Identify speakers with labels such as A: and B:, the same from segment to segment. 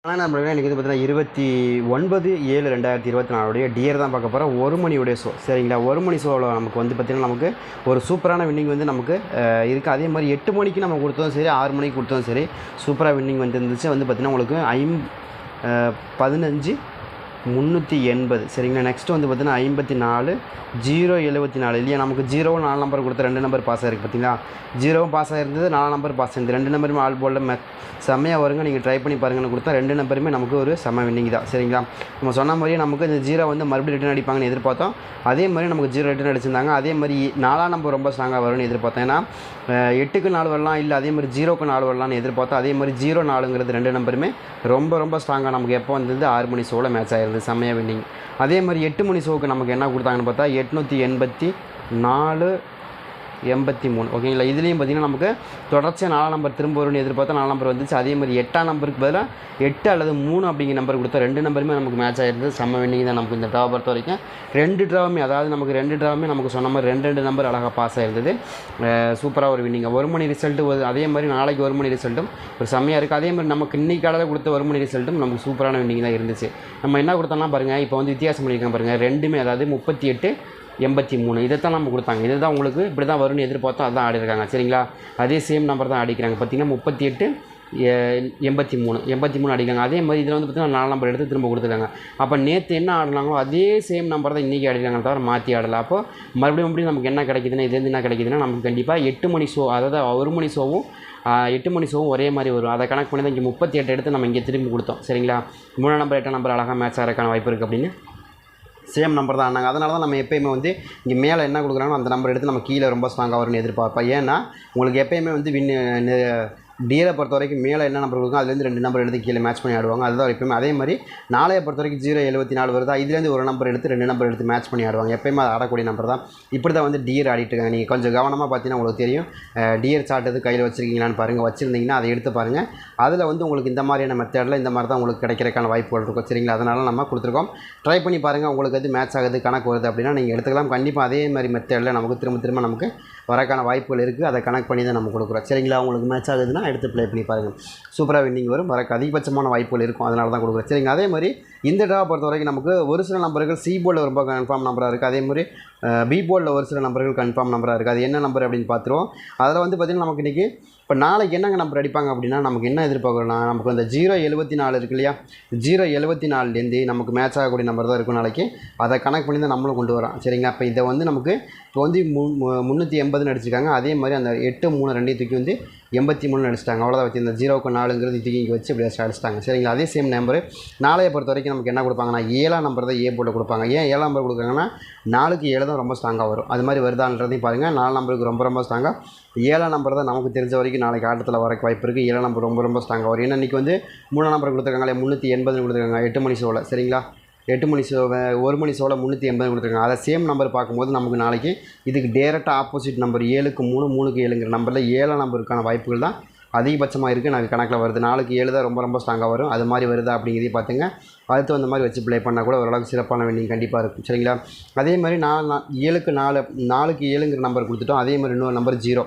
A: ஆனால் நம்மளுக்கு இன்றைக்கி வந்து பார்த்தீங்கன்னா 29/7/2024 டியர் தான் பார்க்க போகிறோம். ஒரு மணியுடைய ஷோ சரிங்களா. ஒரு மணி ஷோவில் நமக்கு வந்து பார்த்திங்கன்னா நமக்கு ஒரு சூப்பரான வின்னிங் வந்து நமக்கு இருக்குது. அதே மாதிரி 8 மணிக்கு நம்ம கொடுத்ததும் சரி, 6 மணிக்கு கொடுத்ததும் சரி, சூப்பராக வின்னிங் வந்து இருந்துச்சு. வந்து பார்த்திங்கன்னா உங்களுக்கு 15,380 சரிங்களா. நெக்ஸ்ட்டு வந்து பார்த்திங்கன்னா 54,074 இல்லையா. நமக்கு 0 4 நம்பர் கொடுத்த 2 நம்பர் பாஸ் ஆகிருக்கு பார்த்தீங்களா. 0 பாஸ் ஆகிருந்தது, 4 நம்பர் பாஸ் ஆகிருந்தது. 2 நம்பருமே ஆல் போர்டில் செம்மையாக வருங்க. நீங்கள் ட்ரை பண்ணி பாருங்கன்னு கொடுத்தா 2 நம்பருமே நமக்கு ஒரு செம்ம வின்னிங் தான் சரிங்களா. நம்ம சொன்ன மாதிரியே நமக்கு இந்த 0 வந்து மறுபடியும் ரிட்டன் அடிப்பாங்கன்னு எதிர்பார்த்தோம். அதே மாதிரி நமக்கு 0 ரிட்டன் அடிச்சிருந்தாங்க. அதே மாதிரி 4ஆம் நம்பர் ரொம்ப ஸ்ட்ராங்காக வரும்னு எதிர்பார்த்தோம். ஏன்னா 8க்கு 4 வரலாம், இல்லை அதே மாதிரி 0க்கு 4 வரலாம்னு எதிர்பார்த்தோம். அதே மாதிரி 0 4ங்கிறது 2 நம்பருமே ரொம்ப ஸ்ட்ராங்காக நமக்கு எப்போ வந்தது 6 மணி ஷோவில் மேட்ச் ஆகிருந்தது, செம்மையாக வின்னிங். அதே மாதிரி 8 மணி ஷோவுக்கு நமக்கு என்ன கொடுத்தாங்கன்னு பார்த்தா 884/83 ஓகேங்களா. இதுலேயும் பார்த்திங்கன்னா நமக்கு தொடர்ச்சியாக 4 நம்பர் திரும்ப வரும்னு எதிர்பார்த்தா 4 நம்பர் வந்துச்சு. அதே மாதிரி 8ஆம் நம்பருக்கு பதிலாக 8 அல்லது 3 அப்படிங்கிற நம்பர் கொடுத்தா 2 நம்பருமே நமக்கு மேட்ச் ஆகிருந்தது, செம்ம வின்னிங் தான் நமக்கு இந்த ட்ராவை பொறுத்த வரைக்கும். 2 ட்ராவுமே, அதாவது நமக்கு 2 ட்ராவுமே நமக்கு சொன்ன மாதிரி 2 நம்பர் அழகாக பாஸ் ஆகிருந்தது. சூப்பராக ஒரு வின்னிங். ஒரு மணி ரிசல்ட்டு அதே மாதிரி நாளைக்கு ஒரு மணி ரிசல்ட்டும் ஒரு செம்மையாக இருக்குது. அதே மாதிரி நமக்கு இன்னைக்கு காலையில் கொடுத்த ஒரு மணி ரிசல்ட்டும் நமக்கு சூப்பரான வின்னிங் தான் இருந்துச்சு. நம்ம என்ன கொடுத்தோம்னா பாருங்கள், இப்போ வந்து வித்தியாசம் பண்ணியிருக்காங்க பாருங்கள். ரெண்டுமே அதாவது 38/83 இதைத்தான் நம்ம கொடுத்தாங்க. இதுதான் உங்களுக்கு இப்படி தான் வரும்னு எதிர்பார்த்தோம், அதுதான் ஆடிருக்காங்க சரிங்களா. அதே சேம் நம்பர் தான் அடிக்கிறாங்க பார்த்திங்கன்னா 38/83 அடிக்கிறாங்க. அதே மாதிரி இதில் வந்து பார்த்திங்கன்னா 4 நம்பர் எடுத்து திரும்ப கொடுத்துருக்காங்க. அப்போ நேற்று என்ன ஆடினாங்களோ அதே சேம் நம்பர் தான் இன்றைக்கி ஆடிருக்காங்க, தவிர மாற்றி ஆடலை. அப்போ மறுபடியும் நமக்கு என்ன கிடைக்குதுன்னா, இதுலேருந்து என்ன கிடைக்குதுன்னா நமக்கு கண்டிப்பாக 8 மணி ஷோ, அதாவது ஒரு மணி ஷோவும் 8 மணி ஷோவும் ஒரே மாதிரி வரும். அதை கணக்கு பண்ணி தான் இங்கே 38 எடுத்து நம்ம இங்கே திரும்பி கொடுத்தோம் சரிங்களா. 3 நம்பர் 8 நம்பர் அழகாக மேட்ச் ஆகிறதுக்கான வாய்ப்பு இருக்குது அப்படின்னு சேம் நம்பர் தான் ஆனாங்க. அதனால தான் நம்ம எப்போயுமே வந்து இங்கே மேலே என்ன கொடுக்குறாங்களோ அந்த நம்பர் எடுத்து நம்ம கீழே ரொம்ப ஸ்ட்ராங்காக வரும்னு எதிர்பார்ப்போம். ஏன்னா உங்களுக்கு எப்போயுமே வந்து டியரை பொறுத்த வரைக்கும் மேலே என்ன நம்பர் கொடுக்கும் அதுலேருந்து 2 நம்பர் எடுத்து கீழே மேட்ச் பண்ணி ஆடுவாங்க, அதுதான் எப்போயுமே. அதே மாதிரி நாளையை பொறுத்த வரைக்கும் 074 வருதா, இதுலேருந்து ஒரு நம்பர் எடுத்து 2 நம்பர் எடுத்து மேட்ச் பண்ணி ஆடுவாங்க. எப்போயுமே அது ஆடக்கூடிய நம்பர் தான். இப்படி தான் வந்து டியர் ஆடிட்டு இருக்காங்க. நீங்கள் கொஞ்சம் கவனமாக பார்த்தீங்கன்னா உங்களுக்கு தெரியும். டியர் சார்ட் எது கையில் வச்சுருக்கீங்களான்னு பாருங்கள். வச்சுருந்தீங்கன்னா அதை எடுத்து பாருங்கள். அதில் வந்து உங்களுக்கு இந்த மாதிரியான மெத்தடில் இந்த மாதிரி தான் உங்களுக்கு கிடைக்கிறதுக்கான வாய்ப்புகள் இருக்கும் சரிங்களா. அதனால நம்ம கொடுத்துருக்கோம். ட்ரை பண்ணி பாருங்கள். உங்களுக்கு அது மேட்ச் ஆகுது, கணக்கு வருது அப்படின்னா நீங்கள் எடுத்துக்கலாம். கண்டிப்பாக அதே மாதிரி மெத்தடில் நமக்கு திரும்ப நமக்கு வரக்கான வாய்ப்புகள் இருக்குது. அதை கனெக்ட் பண்ணி தான் நம்ம கொடுக்குறோம் சரிங்களா. உங்களுக்கு மேட்ச் ஆகுதுன்னா எடுத்து ப்ளே பண்ணி பாருங்கள். சூப்பராக வின்னிங் வரும், வரக்கு அதிகபட்சமான வாய்ப்புகள் இருக்கும். அதனால தான் கொடுக்குறோம் சரிங்க. அதே மாதிரி இந்த ட்ராவை பொறுத்த வரைக்கும் நமக்கு ஒரு சில நம்பர்கள் சி போர்டில் ரொம்ப கன்ஃபார்ம் நம்பராக இருக்குது. அதே மாதிரி பி போர்டில் ஒரு சில நம்பர்கள் கன்ஃபார்ம் நம்பராக இருக்குது. அது என்ன நம்பர் அப்படின்னு பார்த்துருவோம். அதில் வந்து பார்த்திங்கன்னா நமக்கு இன்றைக்கி இப்போ நாளைக்கு என்னங்க நம்பர் அடிப்பாங்க அப்படின்னா நமக்கு என்ன எதிர்பார்க்குறோம்னா, நமக்கு அந்த 074 இருக்கு இல்லையா, 074லேருந்து நமக்கு மேட்ச் ஆகக்கூடிய நம்பர் தான் இருக்கும் நாளைக்கு. அதை கனெக்ட் பண்ணி தான் நம்மளும் கொண்டு வரோம் சரிங்களா. இப்போ இதை வந்து நமக்கு இப்போ வந்து 380 அடிச்சிருக்காங்க. அதே மாதிரி அந்த 8 3 2 தூக்கி வந்து 83 அடிச்சிட்டாங்க. அவ்வளோதான் வச்சு இந்த 0க்கு 4ங்கிறது தூக்கி இங்கே வச்சு இப்படி அடிச்சிட்டாங்க சரிங்களா. அதே சேம் நம்பர் நாளையை பொறுத்த வரைக்கும் நமக்கு என்ன கொடுப்பாங்கன்னா 7ஆம் நம்பர் தான் ஏ போட்டு கொடுப்பாங்க. ஏன் 7ஆம் நம்பர் கொடுக்குறாங்கன்னா 4க்கு 7 தான் ரொம்ப ஸ்ட்ராங்காக வரும். அது மாதிரி வருதான்றதையும் பாருங்கள். 4 நம்பருக்கு ரொம்ப ஸ்ட்ராங்காக 7ஆம் நம்பர் தான் நமக்கு தெரிஞ்ச வரைக்கும் நாளைக்கு ஆட்டத்தில் வரக்கு வாய்ப்பு இருக்குது. 7ஆம் நம்பர் ரொம்ப ஸ்ட்ராங்காக வரும். ஏன்னா இன்றைக்கி வந்து 3ஆம் நம்பர் கொடுத்துருக்காங்களே 380 கொடுத்துருக்காங்க 8 மணி ஷோவில் சரிங்களா. 8 மணி ஷோவை ஒரு மணி ஷோவில் 380 கொடுத்துருக்காங்க. அதை சேம் நம்பர் பார்க்கும்போது நமக்கு நாளைக்கு இதுக்கு டேரெக்டாக ஆப்போசிட் நம்பர் 7க்கு 3 3க்கு 7ங்கிற நம்பரில் 7ஆம் நம்பருக்கான வாய்ப்புகள் தான் அதிகபட்சமாக இருக்குது. நாங்கள் கணக்கில் வருது. 4க்கு 7 தான் ரொம்ப ஸ்ட்ராங்காக வரும். அது மாதிரி வருதா அப்படிங்கிறதையும் பார்த்துங்க. அதுக்கு அந்த மாதிரி வச்சு ப்ளே பண்ணால் கூட ஓரளவுக்கு சிறப்பான வின்னிங் கண்டிப்பாக இருக்கும் சரிங்களா. அதே மாதிரி 7க்கு 4க்கு 7ங்கிற நம்பர் கொடுத்துட்டோம். அதே மாதிரி இன்னொரு நம்பர் 0.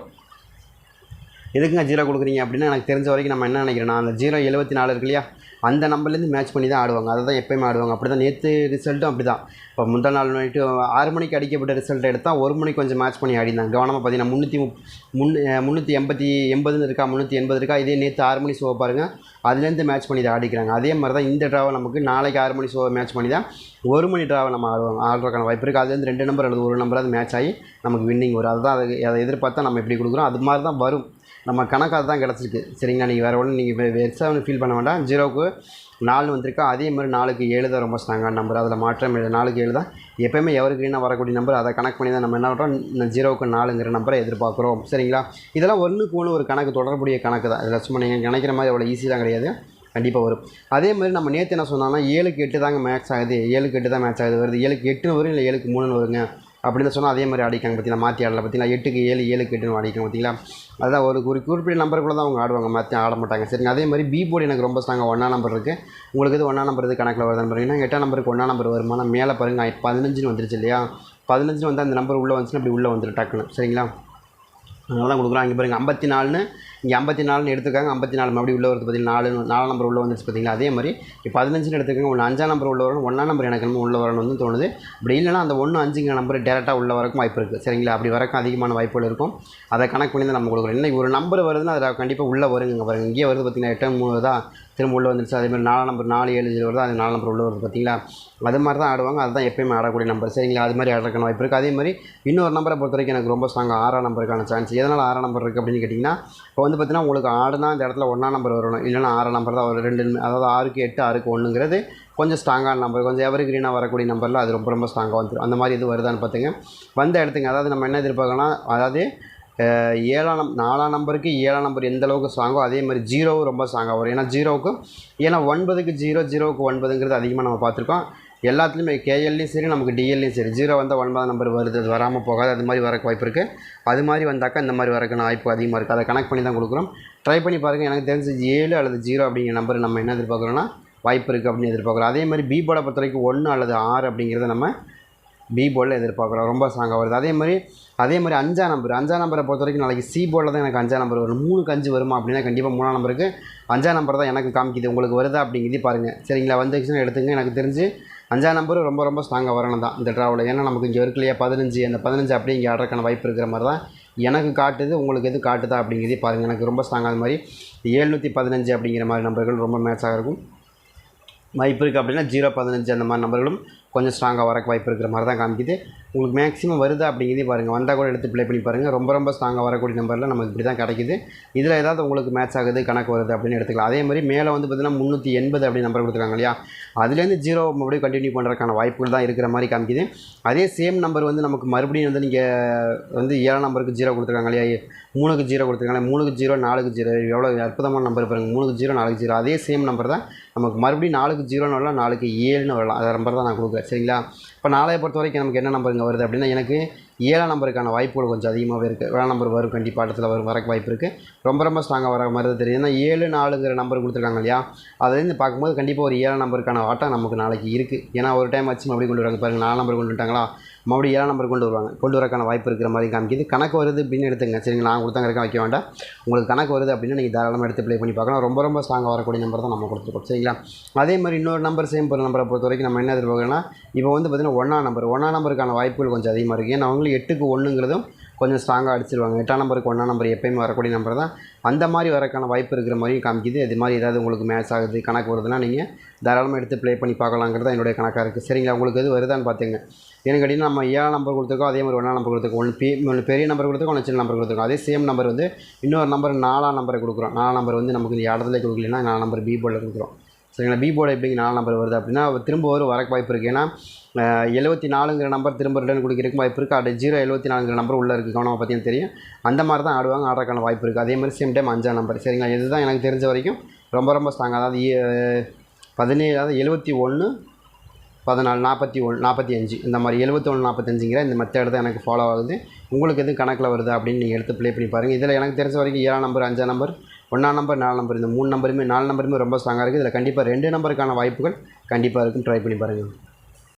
A: எதுக்குங்க 0 கொடுக்குறீங்க அப்படின்னா, எனக்கு தெரிஞ்ச வரைக்கும் நம்ம என்ன நினைக்கிறேன்னா, அந்த 074 இருக்கு இல்லையா, அந்த நம்பர்லேருந்து மேட்ச் பண்ணி தான் ஆடுவாங்க. அதை தான் எப்போயுமே ஆடுவாங்க. அப்படி தான் நேற்று ரிசல்ட்டும் அப்படி தான். இப்போ முந்தா நாள் நைட்டு 6 மணிக்கு அடிக்கப்பட்ட ரிசல்ட் எடுத்தால் 1 மணிக்கு கொஞ்சம் மேட்ச் பண்ணி ஆடினாங்க. கவனமாக பார்த்தீங்கன்னா 380 இருக்கா, 380 இருக்கா. இதே நேற்று 6 மணி ஷோவை பாருங்கள், அதுலேருந்து மேட்ச் பண்ணி தான் ஆடிக்கிறாங்க. அதே மாதிரி தான் இந்த ட்ராவை நமக்கு நாளைக்கு 6 மணி ஷோவை மேட்ச் பண்ணி தான் 1 மணி ட்ராவை நம்ம ஆடுறதுக்கான வாய்ப்பு இருக்குது. அதுலேருந்து 2 நம்பர் அல்லது 1 நம்பராக மேட்ச் ஆகி நமக்கு வின்னிங் வரும். அதுதான் அதை எதிர்பார்த்தா நம்ம எப்படி கொடுக்குறோம் அது மாதிரி தான் வரும். நம்ம கணக்காக தான் கிடச்சிருக்கு சரிங்களா. நீங்கள் வேறு ஒன்று நீங்கள் வெறுசாக ஒன்று ஃபீல் பண்ண வேண்டாம். 0க்கு 4 வந்திருக்கா. அதே மாதிரி 4க்கு 7 தான் ரொம்ப ஸ்ட்ராங்கான நம்பர். அதில் மாற்றம் இல்லை. 4க்கு 7 தான் எப்போயுமே எவருக்குன்னா வரக்கூடிய நம்பர். அதை கணக்கு பண்ணி தான் நம்ம என்ன பண்ணுறோம், 0க்கு 4ங்கிற நம்பரை எதிர்பார்க்குறோம் சரிங்களா. இதெல்லாம் ஒன்றுக்கு ஒன்று ஒரு கணக்கு, தொடர்புடைய கணக்கு தான். இதில் சும்மா நீங்கள் நினைக்கிற மாதிரி அவ்வளோ ஈஸியாக கிடையாது, கண்டிப்பாக வரும். அதே மாதிரி நம்ம நேற்று என்ன சொன்னோம்னா 7க்கு 8 தாங்க மேட்ச் ஆகுது, 7க்கு 8 தான் மேட்ச் ஆகுது வருது. 7க்கு 8 வரும், இல்லை 7க்கு 3 வருங்க அப்படின்னு சொன்னால் அதே மாதிரி அடிக்காங்க பார்த்தீங்களா. மாற்றி ஆடலை பார்த்தீங்களா. 8க்கு 7 7க்கு 8 அடிக்காங்க பார்த்தீங்களா. அதுதான் ஒரு குறிப்பிட்ட நம்பருக்குள்ள தான் அவங்க ஆடுவாங்க, மாற்றி ஆட மாட்டாங்க சரிங்க. அதே மாதிரி பி போர்டு எனக்கு ரொம்ப ஸ்ட்ராங்காக 1ஆம் நம்பர் இருக்குது. உங்களுக்கு இது 1ஆம் நம்பர் இது கணக்கில் வருதுன்னு பார்த்தீங்கன்னா 8ஆம் நம்பருக்கு 1ஆம் நம்பர் வருமானா மேலே பாருங்கள் 15 வந்துருச்சு இல்லையா. 15 வந்து அந்த நம்பர் உள்ளே வந்துச்சுன்னா அப்படி உள்ளே வந்துடும் டக்குன்னு சரிங்களா. அதனால தான் கொடுக்குறோம். இங்கே பாருங்கள் 54ன்னு இங்கே 54ன்னு எடுத்துக்காங்க. 54 மறுபடியும் உள்ள வருது பார்த்தீங்கன்னா 4 நம்பர் உள்ள வந்துச்சு பார்த்தீங்களா. அதே மாதிரி இப்போ 15ன்னு எடுத்துக்கோங்க. ஒன்று 5ஆம் நம்பர் உள்ள வரணும், 1ஆம் நம்பர் எனக்கு நம்ம உள்ள வரணும்னு தோணுது. அப்படி இல்லைனா அந்த 1 5ங்கிற நம்பர் டேரெக்டாக உள்ள வரக்கும் வாய்ப்பு இருக்குது. சரிங்களா, அப்படி வரக்கும் அதிகமான வாய்ப்புகள் இருக்கும். அதை கணக்கு பண்ணி தான் நம்ம கொடுக்குறோம். இன்னைக்கு ஒரு நம்பர் வருதுன்னா அதில் கண்டிப்பாக உள்ளே வருங்க. பாருங்கள் இங்கே வருது பார்த்தீங்கன்னா 8 3 தான் திரும்ப உள்ளே வந்துருச்சு. அதேமாதிரி 4 நம்பர் 4 7 0 வருது, அது 4 நம்பர் உள்ளே வருது பார்த்தீங்களா. அது மாதிரி தான் ஆடுவாங்க. அதுதான் எப்பயுமே ஆடக்கூடிய நம்பர். சரிங்களா, அது மாதிரி ஆடுறதுக்கான வாய்ப்பு இருக்குது. அதே மாதிரி இன்னொரு நம்பரை பொறுத்த வரைக்கும் எனக்கு ரொம்ப ஸ்ட்ராங்காக 6ஆம் நம்பருக்கான சான்ஸ். எதனால் 6ஆம் நம்பர் இருக்குது அப்படின்னு கேட்டிங்கன்னா, இப்போ வந்து பார்த்தீங்கன்னா உங்களுக்கு ஆடுனா இந்த இடத்துல 1ஆம் நம்பர் வரணும், இல்லைனா 6ஆம் நம்பர் தான் வரும். 2 அதாவது 6க்கு 8 6க்கு 1ங்கிறது கொஞ்சம் ஸ்ட்ராங்கான நம்பர், கொஞ்சம் எவர் கிரீனாக வரக்கூடிய நம்பரில் அது ரொம்ப ரொம்ப ஸ்ட்ராங்காக வந்துடும். அந்த மாதிரி இது வருதான்னு பார்த்துங்க. வந்த இடத்துங்க அதாவது நம்ம என்ன எதிர்பார்க்கலாம், அதாவது 4ஆம் நம்பருக்கு 7ஆம் நம்பர் எந்த அளவுக்கு ஸ்ட்ராங்கோ அதே மாதிரி 0வும் ரொம்ப ஸ்ட்ராங்காக வரும். ஏன்னா 0க்கு 9க்கு 0 0க்கு 9ங்கிறது அதிகமாக நம்ம பார்த்துருக்கோம். எல்லாத்துலேயுமே கேஎல்லையும் சரி நமக்கு டிஎல்லையும் சரி 0 வந்தால் 9ஆம் நம்பர் வருது, அது வராமல் போகாது. அது மாதிரி வரக்கு வாய்ப்பு இருக்குது. அது மாதிரி வந்தாக்கா இந்த மாதிரி வரக்கான வாய்ப்பு அதிகமாக இருக்குது. அதை கனெக்ட் பண்ணி தான் கொடுக்குறோம். ட்ரை பண்ணி பாருங்கள். எனக்கு தெரிஞ்சு 7 அல்லது 0 அப்படிங்கிற நம்பர் நம்ம என்ன எதிர்பார்க்குறோன்னா வாய்ப்பு இருக்குது அப்படின்னு எதிர்பார்க்குறோம். அதே மாதிரி பி போர்டை பொறுத்த வரைக்கும் 1 அல்லது 6 அப்படிங்கிறத நம்ம பி போர்டில் எதிர்பார்க்குறோம். ரொம்ப ஸ்ட்ராங்காக வருது. அதே மாதிரி 5ஆம் நம்பரை பொறுத்த வரைக்கும் நாளைக்கு சி போர்டில் தான் எனக்கு 5ஆம் நம்பர் வரும். 3க்கு 5 வருமா அப்படின்னா கண்டிப்பாக 3ஆம் நம்பருக்கு 5ஆம் நம்பர் தான் எனக்கு காமிக்குது. உங்களுக்கு வருதா அப்படிங்கிறது பாருங்கள். சரிங்களா, வந்துச்சுன்னு எடுத்துங்க. எனக்கு தெரிஞ்சு 5ஆம் நம்பரும் ரொம்ப ரொம்ப ஸ்ட்ராங்காக வரணும் தான் இந்த ட்ராவில். ஏன்னா நமக்கு இங்கே இருக்கு இல்லையா 15, அந்த 15 அப்படியே இங்கே ஆடுறதுக்கான வாய்ப்பு இருக்கிற மாதிரி தான் எனக்கு காட்டுது. உங்களுக்கு எது காட்டுதா அப்படிங்கிறதே பாருங்கள். எனக்கு ரொம்ப ஸ்ட்ராங்காக அது மாதிரி 715 அப்படிங்கிற மாதிரி நம்பர்கள் ரொம்ப மேட்சாக இருக்கும் வாய்ப்பு இருக்குது. அப்படின்னா 0 15 அந்த மாதிரி நம்பர்களும் கொஞ்சம் ஸ்ட்ராங்காக வரக்கு வாய்ப்பு இருக்கிற மாதிரி தான் காமிக்குது. உங்களுக்கு மேக்ஸிமம் வருதா அப்படிங்கிறதே பாருங்கள். வந்தால் கூட எடுத்து ப்ளே பண்ணி பாருங்கள். ரொம்ப ரொம்ப ஸ்ட்ராங்காக வரக்கூடிய நம்பரில் நமக்கு இப்படி தான் கிடைக்குது. இதில் ஏதாவது உங்களுக்கு மேட்ச் ஆகுது கணக்கு வருது அப்படின்னு எடுத்துக்கலாம். அதே மாதிரி மேலே வந்து பார்த்திங்கன்னா 380 அப்படி நம்பர் கொடுத்துருக்காங்க இல்லையா, அதுலேருந்து 0 மறுபடியும் கண்டினியூ பண்ணுறதுக்கான வாய்ப்புகள் தான் இருக்கிற மாதிரி காமிக்குது. அதே சேம் நம்பர் வந்து நமக்கு மறுபடியும் வந்து நீங்கள் வந்து 7ஆம் நம்பருக்கு 0 கொடுத்துருக்காங்க இல்லையா, 3க்கு 0 கொடுத்துருக்காங்க. 3க்கு 0 4க்கு 0 எவ்வளோ அற்புதமான நம்பர் பாருங்கள். 3க்கு 0 4க்கு 0 அதே சேம் நம்பர் தான் நமக்கு மறுபடியும் 4க்கு 0ன்னு வரலாம், 4க்கு 7ன்னு வரலாம். அந்த நம்பர் தான் நான் கொடுக்குறேன். சரிங்களா, இப்போ 4ஐ பொறுத்த வரைக்கும் நமக்கு என்ன நம்பருங்க வருது அப்படின்னா எனக்கு 7ஆம் நம்பருக்கான வாய்ப்புகள் கொஞ்சம் அதிகமாகவே இருக்குது. 7ஆம் நம்பர் வரும் கண்டிப்பாக இடத்துல வரக்கு வாய்ப்பு இருக்குது. ரொம்ப ரொம்ப ஸ்ட்ராங்காக வர மாதிரி தான் தெரியுது. ஏன்னா 7 4ங்கிற நம்பர் கொடுத்துருக்காங்க இல்லையா, அதுலேருந்து பார்க்கும்போது கண்டிப்பாக ஒரு 7ஆம் நம்பருக்கான ஆட்டம் நமக்கு நாளைக்கு இருக்குது. ஏன்னா ஒரு டைம் வச்சு மறுபடியும் கொண்டு வராங்க பாருங்கள். 4 நம்பர் கொண்டு வந்துட்டாங்களா, மறுபடியும் 7ஆம் நம்பர் கொண்டு வரக்கான வாய்ப்பு இருக்கிற மாதிரி காமிக்குது. கணக்கு வருது அப்படின்னு எடுத்துங்க. சரிங்களா, நான் கொடுத்தாங்க வைக்க வேண்டாம். உங்களுக்கு கணக்கு வருது அப்படின்னா நீங்கள் தாராளமாக எடுத்து ப்ளே பண்ணி பார்க்கலாம். ரொம்ப ரொம்ப ஸ்ட்ராங்காக வரக்கூடிய நம்பர் தான் நம்ம கொடுத்துருக்கோம். சரிங்களா, அதே மாதிரி இன்னொரு நம்பர் சேம் ஒரு நம்பரை பொறுத்த வரைக்கும் நம்ம என்ன எதிர்பார்க்கணும்னா, இப்போ வந்து பார்த்திங்கன்னா 1ஆம் நம்பருக்கான வாய்ப்புகள் கொஞ்சம் அதிகமாக இருக்குது. ஏன்னா அவங்களும் 8க்கு 1ங்கிறதும் கொஞ்சம் ஸ்ட்ராங்காக அடிச்சிருவாங்க. 8ஆம் நம்பருக்கு 1ஆம் நம்பர் எப்போயுமே வரக்கூடிய நம்பர் தான். அந்த மாதிரி வரக்கான வாய்ப்பு இருக்கிற மாதிரியும் காமிக்குது. இது மாதிரி ஏதாவது உங்களுக்கு மேட்ச் ஆகுது கணக்கு வருதுன்னா நீங்கள் தாராளமாக எடுத்து ப்ளே பண்ணி பார்க்கலாங்கிறது தான் என்னுடைய கணக்காக இருக்குது. சரிங்களா, உங்களுக்கு எது வருதான்னு பார்த்துங்க. ஏன்னு கேட்டிங்கன்னா நம்ம 7ஆம் நம்பர் கொடுத்துருக்கோம், அதே மாதிரி 1ஆம் நம்பர் கொடுத்துருக்கோம். ஒன்று பெரிய நம்பர் கொடுத்துருக்கோம், ஒன்று சின்ன நம்பர் கொடுத்துருக்கோம். அதே சேம் நம்பர் வந்து இன்னொரு நம்பர் 4ஆம் நம்பரை கொடுக்குறோம். 4ஆம் நம்பர் வந்து நமக்கு இந்த இடத்துல கொடுக்கலன்னா 4 நம்பர் பி போர்டில் கொடுக்குறோம். சரிங்களா, பி போர்டு எப்படிங்க 4 நம்பர் வருது அப்படின்னா திரும்ப வரக்கு வாய்ப்பு இருக்குது. ஏன்னா 74ங்கிற நம்பர் திரும்ப ரிட்டர்ன் கொடுக்கிறதுக்கு வாய்ப்பு இருக்குது. அது 074ங்கிற நம்பர் உள்ளே இருக்குது. கவனமாக பார்த்தீங்கன்னா தெரியும். அந்த மாதிரி தான் ஆடுறதுக்கான வாய்ப்பு இருக்குது. அதே மாதிரி சேம் டைம் 5ஆம் நம்பர். சரிங்களா, இதுதான் எனக்கு தெரிஞ்ச வரைக்கும் ரொம்ப ரொம்ப ஸ்ட்ராங். அதாவது 17 அதாவது 71 14 41 45 இந்த மாதிரி 71 45ங்கிற இந்த மெத்தட் தான் எனக்கு ஃபாலோ ஆகுது. உங்களுக்கு எதுவும் கணக்கில் வருது அப்படின்னு நீங்கள் எடுத்து ப்ளே பண்ணி பாருங்கள். இதில் எனக்கு தெரிஞ்ச வரைக்கும் 7ஆம் நம்பர் 5ஆம் நம்பர் 1ஆம் நம்பர் 4 நம்பர் இந்த 3 நம்பருமே 4 நம்பருமே ரொம்ப ஸ்ட்ராங்காக இருக்குது. இதில் கண்டிப்பாக 2 நம்பருக்கான வாய்ப்புகள் கண்டிப்பாக இருக்கும். ட்ரை பண்ணி பாருங்கள்.